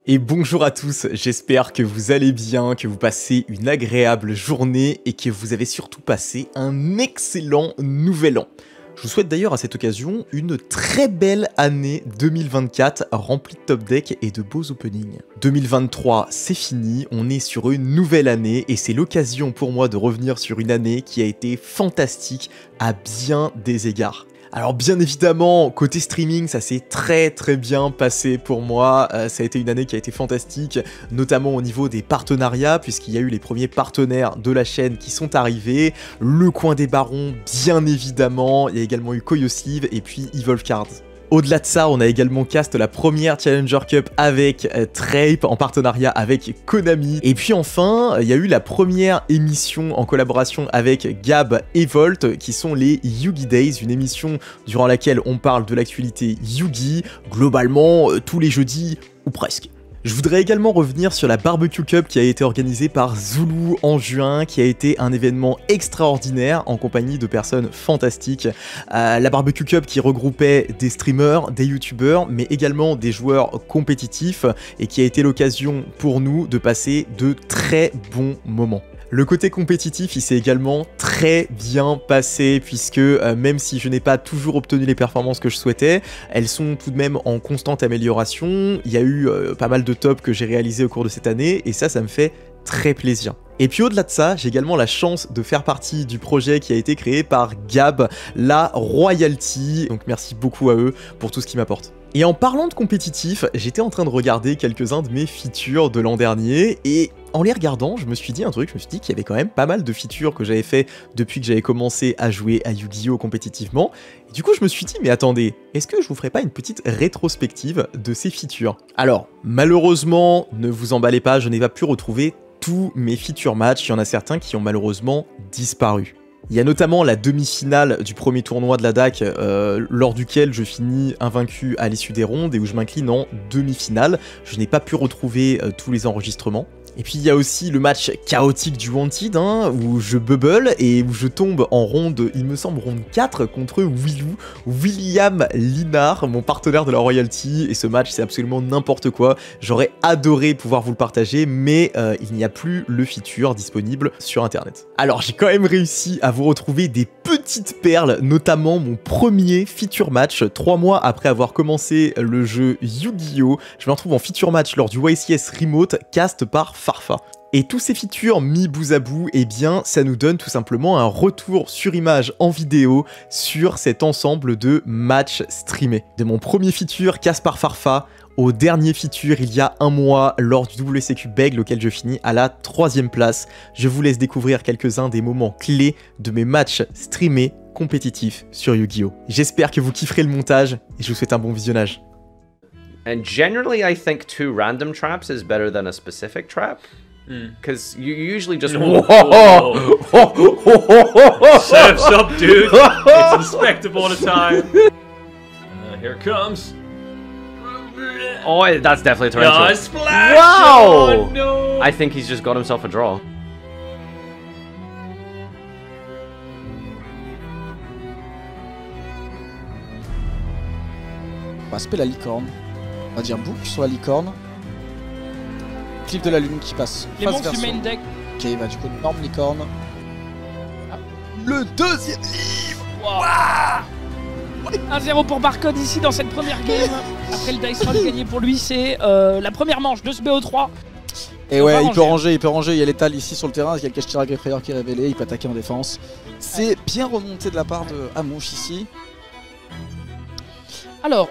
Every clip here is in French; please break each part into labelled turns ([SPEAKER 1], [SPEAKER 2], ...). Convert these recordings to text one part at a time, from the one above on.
[SPEAKER 1] Et bonjour à tous, j'espère que vous allez bien, que vous passez une agréable journée et que vous avez surtout passé un excellent nouvel an. Je vous souhaite d'ailleurs à cette occasion une très belle année 2024 remplie de top deck et de beaux openings. 2023 c'est fini, on est sur une nouvelle année et c'est l'occasion pour moi de revenir sur une année qui a été fantastique à bien des égards. Alors bien évidemment, côté streaming, ça s'est très bien passé pour moi, ça a été une année qui a été fantastique, notamment au niveau des partenariats, puisqu'il y a eu les premiers partenaires de la chaîne qui sont arrivés, le coin des barons bien évidemment, il y a également eu Koyoslive et puis Evolve Cards. Au-delà de ça, on a également cast la première Challenger Cup avec Trape en partenariat avec Konami. Et puis enfin, il y a eu la première émission en collaboration avec Gab et Volt, qui sont les Yugi Days, une émission durant laquelle on parle de l'actualité Yugi, globalement tous les jeudis ou presque. Je voudrais également revenir sur la Barbecue Cup qui a été organisée par Zulu en juin, qui a été un événement extraordinaire en compagnie de personnes fantastiques. La Barbecue Cup qui regroupait des streamers, des youtubeurs, mais également des joueurs compétitifs et qui a été l'occasion pour nous de passer de très bons moments. Le côté compétitif, il s'est également très bien passé puisque même si je n'ai pas toujours obtenu les performances que je souhaitais, elles sont tout de même en constante amélioration. Il y a eu pas mal de tops que j'ai réalisés au cours de cette année et ça me fait très plaisir. Et puis au-delà de ça, j'ai également la chance de faire partie du projet qui a été créé par Gab, la Royalty. Donc merci beaucoup à eux pour tout ce qu'ils m'apportent. Et en parlant de compétitif, j'étais en train de regarder quelques-uns de mes features de l'an dernier et en les regardant, je me suis dit un truc, je me suis dit qu'il y avait quand même pas mal de features que j'avais fait depuis que j'avais commencé à jouer à Yu-Gi-Oh compétitivement. Et du coup, je me suis dit, mais attendez, est-ce que je vous ferais pas une petite rétrospective de ces features? Alors, malheureusement, ne vous emballez pas, je n'ai pas pu retrouver tous mes feature matchs, il y en a certains qui ont malheureusement disparu. Il y a notamment la demi-finale du premier tournoi de la DAC, lors duquel je finis invaincu à l'issue des rondes et où je m'incline en demi-finale. Je n'ai pas pu retrouver tous les enregistrements. Et puis il y a aussi le match chaotique du Wanted, où je bubble et où je tombe en ronde, il me semble ronde 4 contre William Linard, mon partenaire de la Royalty, et ce match c'est absolument n'importe quoi. J'aurais adoré pouvoir vous le partager, mais il n'y a plus le feature disponible sur internet. Alors j'ai quand même réussi à vous retrouver des petites perles, notamment mon premier feature match, 3 mois après avoir commencé le jeu Yu-Gi-Oh! Je me retrouve en feature match lors du YCS Remote, cast par Farfa. Et tous ces features mis bout à bout, eh bien, ça nous donne tout simplement un retour sur image en vidéo sur cet ensemble de matchs streamés. De mon premier feature, cast par Farfa, au dernier feature il y a un mois lors du WCQ Bègle auquel je finis à la 3e place. Je vous laisse découvrir quelques-uns des moments clés de mes matchs streamés compétitifs sur Yu-Gi-Oh! J'espère que vous kifferez le montage et je vous souhaite un bon visionnage.
[SPEAKER 2] And generally, I think 2 random traps is better than a specific trap. Because you usually just...
[SPEAKER 3] Surf's up, dude. It's inspectable at a time. Here it comes.
[SPEAKER 2] Oh, that's definitely a torrential.
[SPEAKER 3] Oh, splash!
[SPEAKER 2] Wow!
[SPEAKER 3] Oh, no!
[SPEAKER 2] I think he's just got himself a draw.
[SPEAKER 4] On va spell la licorne. On va dire book sur la licorne. Cliff de la lune qui passe
[SPEAKER 5] Les
[SPEAKER 4] face
[SPEAKER 5] monstres du
[SPEAKER 4] verso.
[SPEAKER 5] main deck.
[SPEAKER 4] Ok, bah du coup, norme licorne. Le deuxième livre.
[SPEAKER 5] Wow. 1-0 pour Barcode ici dans cette première game. Après le dice roll gagné pour lui, c'est la première manche de ce BO3.
[SPEAKER 4] Et ouais, il peut ranger, il y a l'étal ici sur le terrain, il y a le cache Tirac Prayer qui est révélé, il peut attaquer en défense. C'est bien remonté de la part de Amouche ici.
[SPEAKER 5] Alors,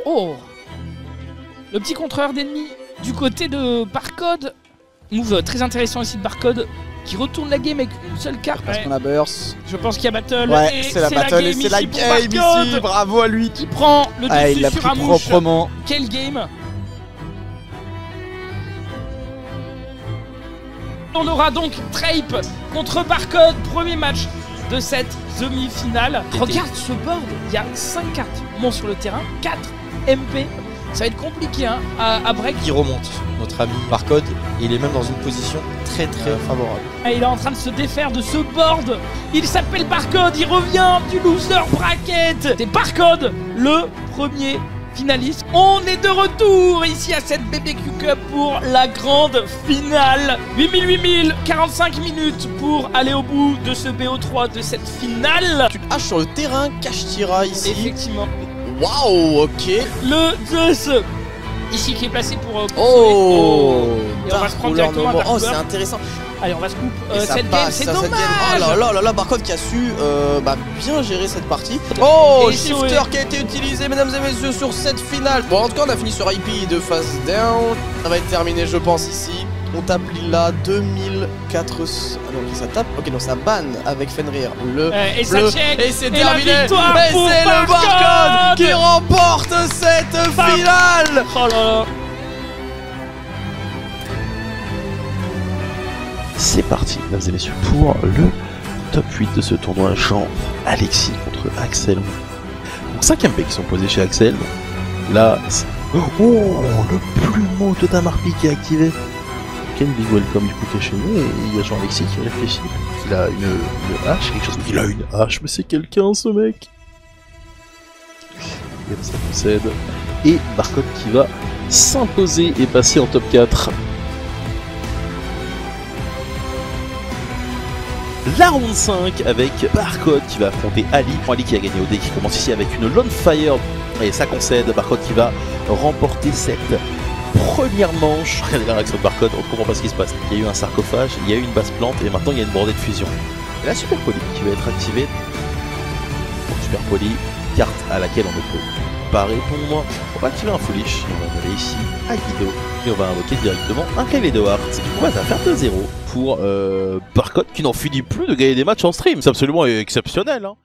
[SPEAKER 5] le petit contreur d'ennemis du côté de Barcode. Move très intéressant ici de Barcode qui retourne la game avec une seule carte.
[SPEAKER 4] Parce qu'on a burst.
[SPEAKER 5] Je pense qu'il y a battle.
[SPEAKER 4] Ouais,
[SPEAKER 5] et
[SPEAKER 4] c'est la battle et c'est la game ici. Bravo à lui.
[SPEAKER 5] Qui prend le dessus
[SPEAKER 4] il l'a
[SPEAKER 5] sur
[SPEAKER 4] pris
[SPEAKER 5] Amouche.
[SPEAKER 4] proprement.
[SPEAKER 5] Quelle game. On aura donc Trape contre Barcode, premier match de cette demi-finale. Regarde ce board, il y a 5 cartes monstres sur le terrain, 4 MP. Ça va être compliqué à break.
[SPEAKER 6] Il remonte, notre ami Barcode, il est même dans une position très favorable.
[SPEAKER 5] Ah, il est en train de se défaire de ce board. Il s'appelle Barcode, il revient du loser bracket. C'est Barcode, le premier finalistes. On est de retour ici à cette BBQ Cup pour la grande finale. 8000, 45 minutes pour aller au bout de ce BO3 de cette finale.
[SPEAKER 6] Tu haches sur le terrain, Kashtira ici.
[SPEAKER 5] Effectivement.
[SPEAKER 6] Waouh, ok.
[SPEAKER 5] Le Zeus ici qui est placé pour
[SPEAKER 6] Oh,
[SPEAKER 5] et on va se prendre directement un Dark
[SPEAKER 6] oh,
[SPEAKER 5] Ruler.
[SPEAKER 6] c'est intéressant.
[SPEAKER 5] Allez, on va scoop
[SPEAKER 6] Et ça
[SPEAKER 5] cette
[SPEAKER 6] passe,
[SPEAKER 5] game, c'est
[SPEAKER 6] ça,
[SPEAKER 5] dommage.
[SPEAKER 6] cette game. Oh là là là, Barcode qui a su bien gérer cette partie. Oh,
[SPEAKER 5] Et
[SPEAKER 6] shifter
[SPEAKER 5] Zoé.
[SPEAKER 6] qui a été utilisé, mesdames et messieurs, sur cette finale. Bon, en tout cas, on a fini sur IP de phase down. Ça va être terminé, je pense, ici. On tape Lilla 2400. Ah non, ok, ça tape. Ok, non, ça banne avec Fenrir.
[SPEAKER 5] Et ça
[SPEAKER 6] bleu.
[SPEAKER 5] check.
[SPEAKER 6] Et c'est
[SPEAKER 5] Et la
[SPEAKER 6] terminé.
[SPEAKER 5] victoire
[SPEAKER 6] Et
[SPEAKER 5] pour
[SPEAKER 6] c'est le
[SPEAKER 5] Barcode.
[SPEAKER 6] Barcode qui remporte cette
[SPEAKER 5] Bam.
[SPEAKER 6] finale.
[SPEAKER 5] Oh là là.
[SPEAKER 7] C'est parti, mesdames et messieurs, pour le top 8 de ce tournoi. Jean, Alexis contre Axel. Donc 5ème pick qui sont posés chez Axel. Là, oh, le plumeau de Damarpi qui est activé. Quel big welcome du coup qui est chez nous. Et il y a Jean-Alexis qui réfléchit. Il a une hache, quelque chose. Il a une hache, mais c'est quelqu'un ce mec. Et ça possède. Et Barcode qui va s'imposer et passer en top 4. La round 5 avec Barcode qui va affronter Ali. Ali qui a gagné au dé, qui commence ici avec une Lone Fire. Et ça concède, Barcode qui va remporter cette première manche. Regardez la réaction de Barcode, on ne comprend pas ce qui se passe. Il y a eu un sarcophage, il y a eu une basse plante et maintenant il y a une bordée de fusion. Et la Super Poly qui va être activée. Donc Super Poly, carte à laquelle on ne peut pas répondre. On va activer un Foolish, on va aller ici à Guido et on va invoquer directement un Kaleido Heart. Du coup, ça va faire 2-0 pour Barcode qui n'en finit plus de gagner des matchs en stream. C'est absolument exceptionnel, hein.